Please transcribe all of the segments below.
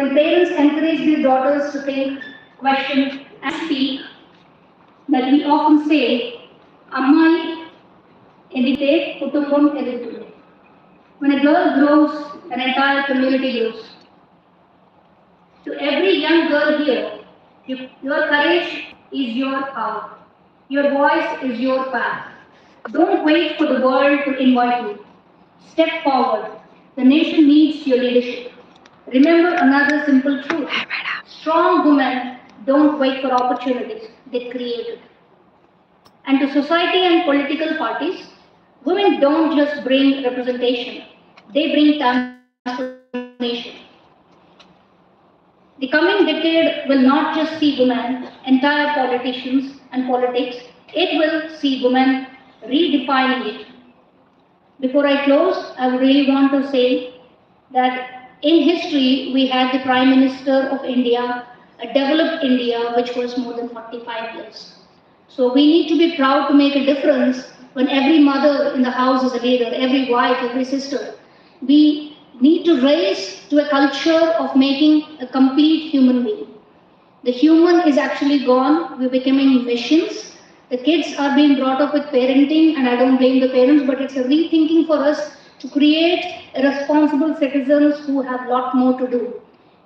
When parents encourage their daughters to think, question, and speak, that we often say, Amma edite, kutumbam edittu. When a girl grows, an entire community grows. To every young girl here, your courage is your power. Your voice is your path. Don't wait for the world to invite you. Step forward. The nation needs your leadership. Remember another simple truth. Strong women don't wait for opportunities, they create it. And to society and political parties, women don't just bring representation, they bring transformation. The coming decade will not just see women, entire politicians and politics, it will see women redefining it. Before I close, I really want to say that in history we had the Prime Minister of India, a developed India which was more than 45 years. So we need to be proud to make a difference when every mother in the house is a leader, every wife, every sister. We need to raise to a culture of making a complete human being. The human is actually gone, we're becoming machines. The kids are being brought up with parenting, and I don't blame the parents, but it's a rethinking for us to create responsible citizens who have a lot more to do.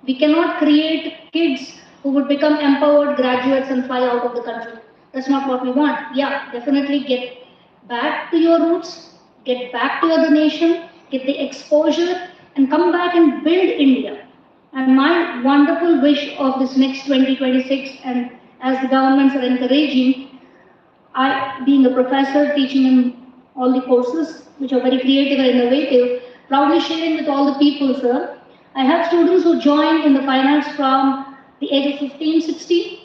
We cannot create kids who would become empowered graduates and fly out of the country. That's not what we want. Yeah, definitely get back to your roots, get back to your nation, get the exposure, and come back and build India. And my wonderful wish of this next 2026, and as the governments are encouraging, I, being a professor teaching in all the courses which are very creative and innovative, proudly sharing with all the people, sir. I have students who join in the fine arts from the age of 15, 16,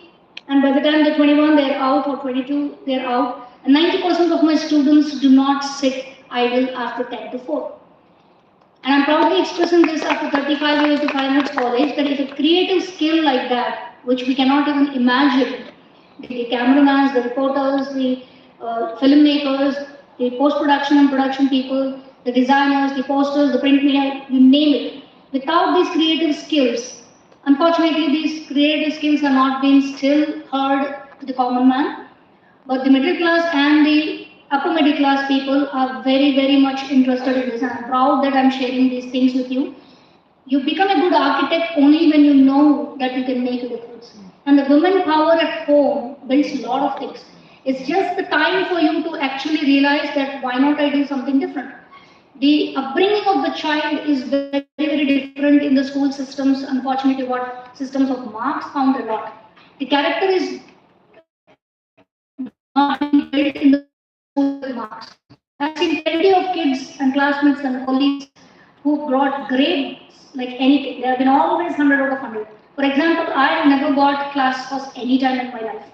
and by the time they're 21, they're out, or 22, they're out. And 90% of my students do not sit idle after 10 to 4. And I'm proudly expressing this after 35 years of fine arts college, that if a creative skill like that, which we cannot even imagine, the cameramans, the reporters, the filmmakers, the post-production and production people, the designers, the posters, the print media, you name it. Without these creative skills, unfortunately, these creative skills are not being still heard to the common man. But the middle class and the upper middle class people are very, very much interested in this. And I'm proud that I'm sharing these things with you. You become a good architect only when you know that you can make a difference. And the women power at home builds a lot of things. It's just the time for you to actually realize that why not I do something different. The upbringing of the child is very, very different in the school systems. Unfortunately, what systems of marks found a lot. The character is not being built in the school with marks. I've seen plenty of kids and classmates and colleagues who brought grades like anything. They have been always 100 out of 100. For example, I never got class first any time in my life.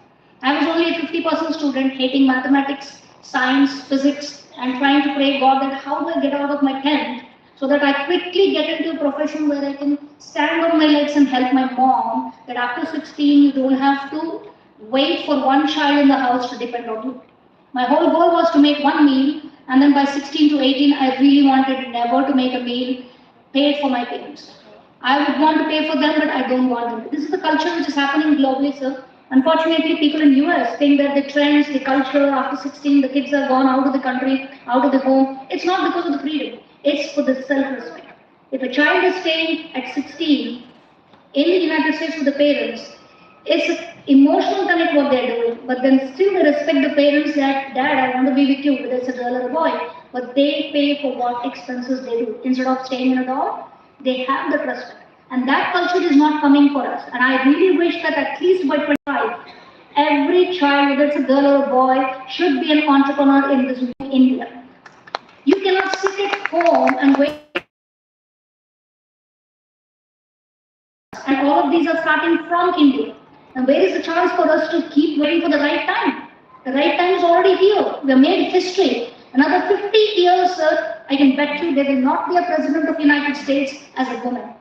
I was only a 50% student, hating mathematics, science, physics, and trying to pray God that how do I get out of my tent so that I quickly get into a profession where I can stand on my legs and help my mom, that after 16 you don't have to wait for one child in the house to depend on you. My whole goal was to make one meal, and then by 16 to 18 I really wanted never to make a meal paid for my parents. I would want to pay for them, but I don't want them. This is the culture which is happening globally, sir. Unfortunately, people in US think that the trends, the culture, after 16, the kids are gone out of the country, out of the home. It's not because of the freedom. It's for the self-respect. If a child is staying at 16 in the United States with the parents, it's emotional connect what they're doing, but then still they respect the parents that, Dad, I want to be with you, whether it's a girl or a boy, but they pay for what expenses they do. Instead of staying in a dorm, they have that respect. And that culture is not coming for us. And I really wish that at least by 25, every child, whether it's a girl or a boy, should be an entrepreneur in this new India. You cannot sit at home and wait. And all of these are starting from India. And where is the chance for us to keep waiting for the right time? The right time is already here. We have made history. Another 50 years, sir, I can bet you there will not be a president of the United States as a woman.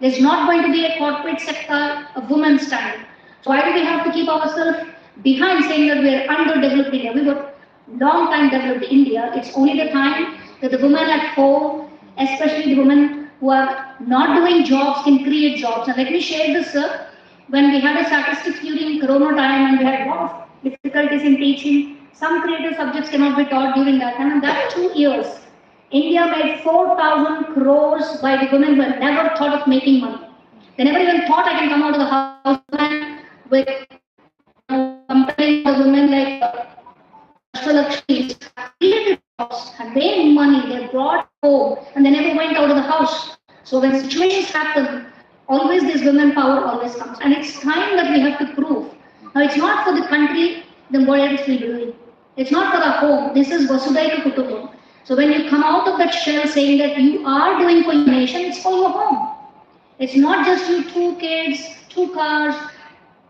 There's not going to be a corporate sector, a woman standing. So why do we have to keep ourselves behind saying that we are underdeveloped India? We were long time developed India. It's only the time that the women at home, especially the women who are not doing jobs can create jobs. And let me share this, sir. When we had a statistics during Corona time and we had a lot of difficulties in teaching, some creative subjects cannot be taught during that time. And that 2 years, India made 4,000 crores by the women who had never thought of making money. They never even thought I can come out of the house with comparing the women like Lakshmi created jobs, had made money, they brought home, and they never went out of the house. So when situations happen, always this women power always comes. And it's time that we have to prove. Now it's not for the country, then what else will be doing? It's not for our home. This is Vasudhaiva Kutumbam. So when you come out of that shell saying that you are doing for your nation, it's for your home. It's not just you 2 kids, 2 cars,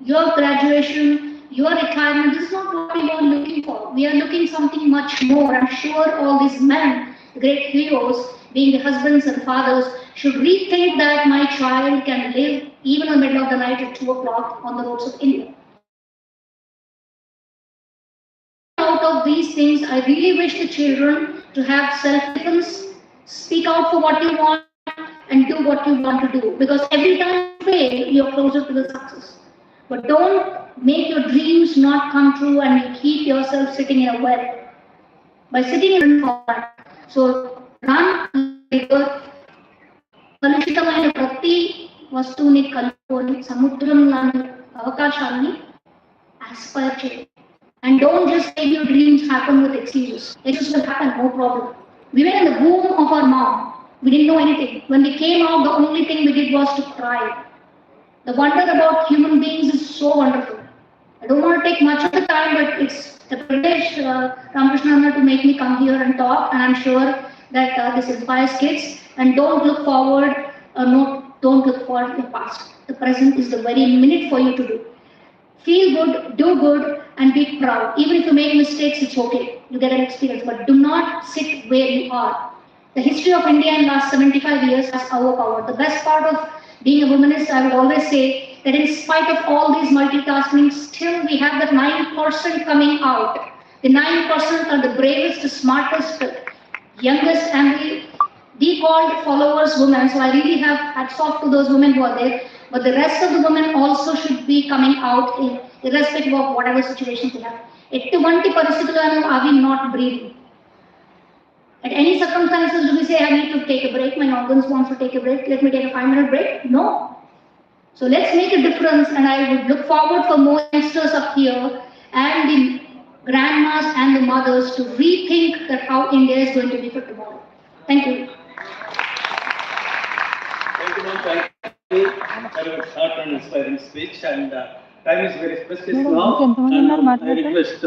your graduation, your retirement. This is not what we are looking for. We are looking something much more. I'm sure all these men, the great heroes, being the husbands and fathers, should rethink that my child can live even in the middle of the night at 2 o'clock on the roads of India. Out of these things, I really wish the children to have self-defense, speak out for what you want, and do what you want to do. Because every time you fail, you're closer to the success. But don't make your dreams not come true and you keep yourself sitting in a well. By sitting in a well, so run కలుషితమైన ప్రతి వస్తువుని కలుపుకొని సముద్రం లాంటి అవకాశాన్ని aspire చేయండి. And don't just say your dreams happen with excuses. Excuses will happen, no problem. We were in the womb of our mom. We didn't know anything. When we came out, the only thing we did was to cry. The wonder about human beings is so wonderful. I don't want to take much of the time, but it's a privilege, Ramakrishna, to make me come here and talk. And I'm sure that this inspires kids. And don't look forward, no, don't look forward to the past. The present is the very minute for you to do. Feel good, do good, and be proud. Even if you make mistakes, it's okay. You get an experience, but do not sit where you are. The history of India in the last 75 years has our power. The best part of being a womanist, I would always say that in spite of all these multitasking, still we have that 9% coming out. The 9% are the bravest, smartest, youngest, and the called followers women. So I really have hats off to those women who are there. But the rest of the women also should be coming out irrespective of whatever situations they have. ఎటువంటి పరిస్థితులను are we not breathing? At any circumstances do we say I need to take a break, my organs want to take a break, let me take a 5-minute break? No. So let's make a difference, and I would look forward for more youngsters up here and the grandmas and the mothers to rethink that how India is going to be for tomorrow. Thank you. Thank you, ma'am. Thank you. Very short and inspiring speech, and time is very precious now. And I request